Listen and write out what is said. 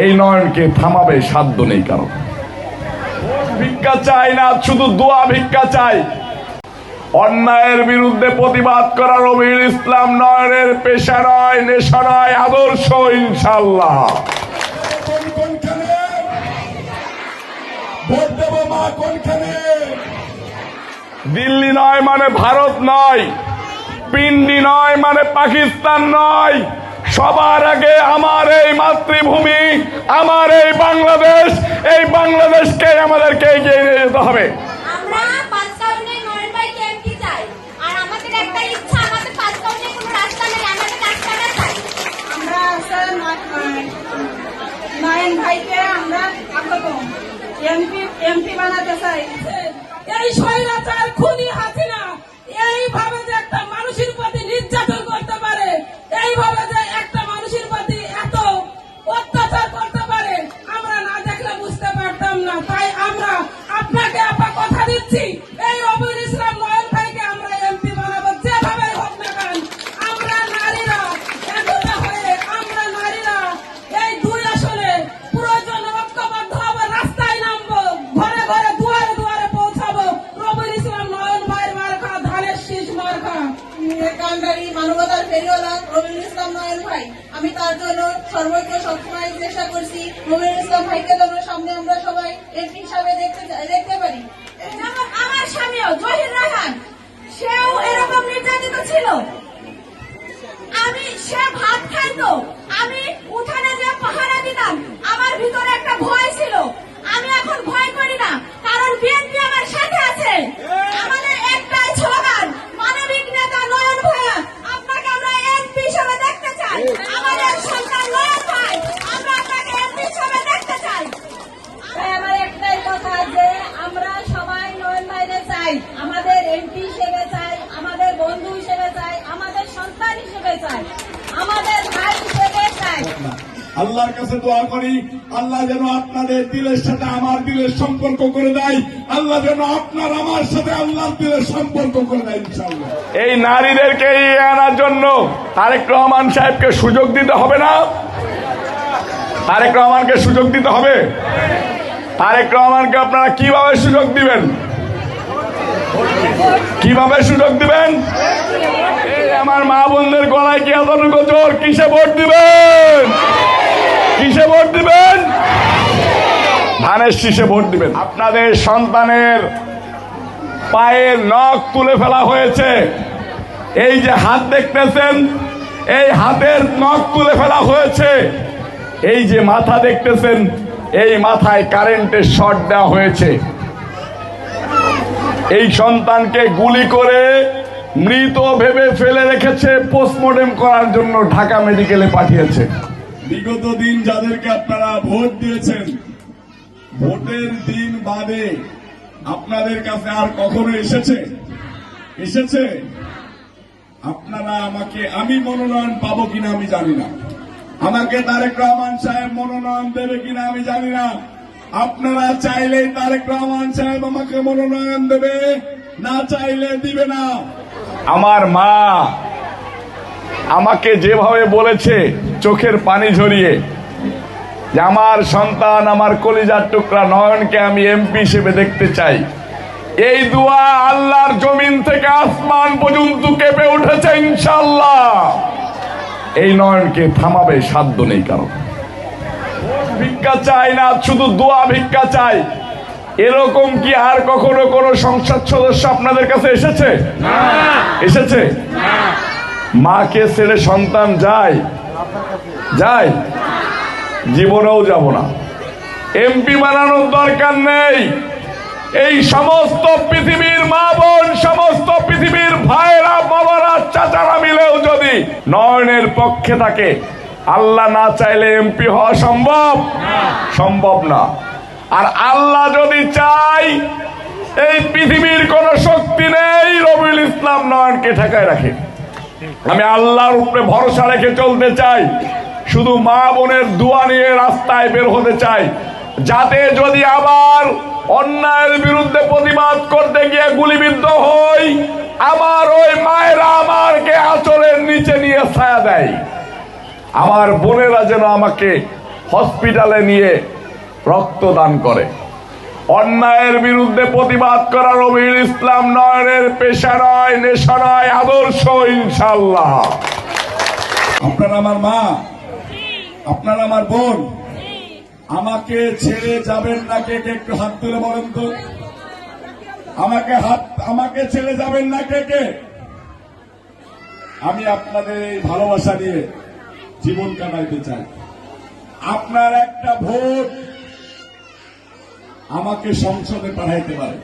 এই নয়নকে থামাবে সাধ্য নেই কারণ। ভিক্ষা চাই না, শুধু দোয়া ভিক্ষা চাই। অন্যায়ের বিরুদ্ধে প্রতিবাদ করা রবিউল ইসলাম নয়নের পেশা নয়, নেশা নয়, আদর্শ ইনশাআল্লাহ। দিল্লি নয় মানে ভারত নয়, পিন্ডি নয় মানে পাকিস্তান নয়, সবার আগে আমার এই মাতৃভূমি, আমার এই বাংলাদেশ, এই বাংলাদেশকে আমাদেরকে এগিয়ে নিয়ে যেতে হবে। নয়ন ভাইকে আমরা এমপি বানাতে চাই। এই স্বৈরাচার খুনি হাসিনা এইভাবে যে একটা মানুষের প্রতি নির্যাতন করতে পারে, এইভাবে যে একটা মানুষের প্রতি এত অত্যাচার করতে পারে, আমরা না দেখলে বুঝতে পারতাম না। তাই আমরা আপনাকে কথা দিচ্ছি, এই রবিউল ইসলাম নয়ন ভাইকে আমরা এমপি বানাবো, যেভাবে হোক না কেন। আমরা নারীরা একতা হয়ে, আমরা নারীরা এই দুই আসলে প্রয়োজন ঐক্যবদ্ধ হবে, রাস্তায় নামবো, ঘরে ঘরে দুয়ারে দুয়ারে পৌঁছাবো। রবিউল ইসলাম নয়ন ভাইয়ের মার্কা ধানের শীষ মার্কা। কান্ডারি মানবতার ফেরিওয়ালা রবিউল ইসলাম নয়ন ভাই, আমি তার জন্য সর্বোচ্চ সবসময় চেষ্টা করছি। রবিউল ইসলাম ভাইকে যেন সামনে আমরা সবাই এমপি হিসাবে দেখতে পারি। যেমন আমার স্বামীও জহির রায়হান, সেও এরকম নির্যাতিত ছিল। সে ভাত খাইতো, আমি উঠানে যে পাহারা দিতাম, আমার ভিতরে একটা ভয় ছিল। আমি এখন ভয় করি না, কারণ বিএনপি আমার সাথে আছে। আমাদের একটাই স্লোগান, মানবিক নেতা নয়ন ভাইয়া, আপনাকে আমরা এমপি হিসেবে দেখতে চাই। আমাদের সন্তান নয়ন ভাই, আমরা আপনাকে এমপি হিসেবে দেখতে চাই। তাই আমার একটাই কথা যে আমরা সবাই নয়ন ভাইকে চাই, আমাদের এমপি হিসেবে চাই, আমাদের বন্ধু হিসেবে চাই, আমাদের সন্তান হিসেবে চাই, আমাদের ভাই হিসেবে চাই। আল্লাহর কাছে দোয়া করি, আল্লাহ যেন আপনাদের দিলের সাথে আমার দিলের সম্পর্ক করে দেয়, আল্লাহ যেন আপনার আমার সাথে আল্লাহর দিলের সম্পর্ক করে দেয় ইনশাআল্লাহ। এই নারীদেরকে আনার জন্য তারেক রহমান সাহেবকে সুযোগ দিতে হবে না? তারেক রহমানকে সুযোগ দিতে হবে। তারেক রহমানকে আপনারা কিভাবে সুযোগ দিবেন? কিভাবে সুযোগ দিবেন? আমার মা বোনদের গলায় কি এতটুকু জোর? কিসে ভোট দিবেন? কিসে ভোট দিবেন? ধানের শীষে ভোট দিবেন। আপনাদের সন্তানের পায়ের নখ তুলে ফেলা হয়েছে। এই যে হাত দেখতেছেন, এই হাতের নখ তুলে ফেলা হয়েছে। এই যে মাথা দেখতেছেন, এই মাথায় কারেন্টের শর্ট দেওয়া হয়েছে। এই সন্তানকে গুলি করে মৃত ভেবে ফেলে রেখেছে, পোস্টমর্টেম করার জন্য ঢাকা মেডিকেলে পাঠিয়েছে। বিগত দিন যাদেরকে আপনারা ভোট দিয়েছেন, ভোটের দিন বাদে আপনাদের কাছে আর কখনো এসেছে? আপনারা আমি মনোনয়ন পাবো কিনা আমি জানি না, আমাকে তারেক রহমান সাহেব মনোনয়ন দেবে কিনা আমি জানি না। আপনারা চাইলেই তারেক রহমান সাহেব আমাকে মনোনয়ন দেবে, না চাইলে দিবে না। আমার মা আমাকে যেভাবে বলেছে চোখের পানি ঝরিয়ে যে আমার সন্তান, আমার কলিজার টুকরা নয়নকে আমি এমপি হিসেবে দেখতে চাই, এই দোয়া আল্লাহর জমিন থেকে আসমান পর্যন্ত কেঁপে উঠেছে ইনশাআল্লাহ। এই নয়নকে থামাবে সাধ্য নেই কারণ। ভিক্ষা চাই না, শুধু দোয়া ভিক্ষা চাই। এরকম কি আর কখনো কোন সংসদ সদস্য আপনাদের কাছে এসেছে? এসেছে? মাকে ছেড়ে সন্তান যায়? জীবনেও যাব না। এমপি বানানোর দরকার নেই। এই সমস্ত পৃথিবীর মা বোন, সমস্ত পৃথিবীর ভাইরা, বাবারা, চাচারা মিলেও যদি নয়নের পক্ষে থাকে, আল্লাহ না চাইলে এমপি হওয়া সম্ভব না। আর আল্লাহ যদি চাই, এই পৃথিবীর কোন শক্তি নেই রবিউল ইসলাম নয়নকে ঠেকায় রাখে। আমি আল্লাহর উপরে ভরসা রেখে চলতে চাই, শুধু মা বোনের দোয়া নিয়ে রাস্তায় বের হতে চাই, যাতে যদি আবার অন্যায়ের বিরুদ্ধে প্রতিবাদ করতে গিয়ে গুলিবিদ্ধ হই, আমার ওই মায়েরা আমাকে আঁচলের নিচে নিয়ে ছায়া দেয়, আমার বোনেরা যেন আমাকে হসপিটালে নিয়ে রক্তদান করে। অন্যায়ের বিরুদ্ধে প্রতিবাদ করা রবিউল ইসলাম নয়নের পেশা নয়, নেশা নয়, আদর্শ ইনশাআল্লাহ। আপনারা আমার মা, আপনারা আমার বোন, আমাকে ছেড়ে যাবেন না কে কে? একটু হাত তুলে বলেন তো। আমাকে ছেড়ে যাবেন না কে কে? আমি আপনাদের এই ভালোবাসা নিয়ে জীবন কাটাইতে চাই। আপনার একটা ভোট আমাকে সংসদে পাঠাইতে পারে।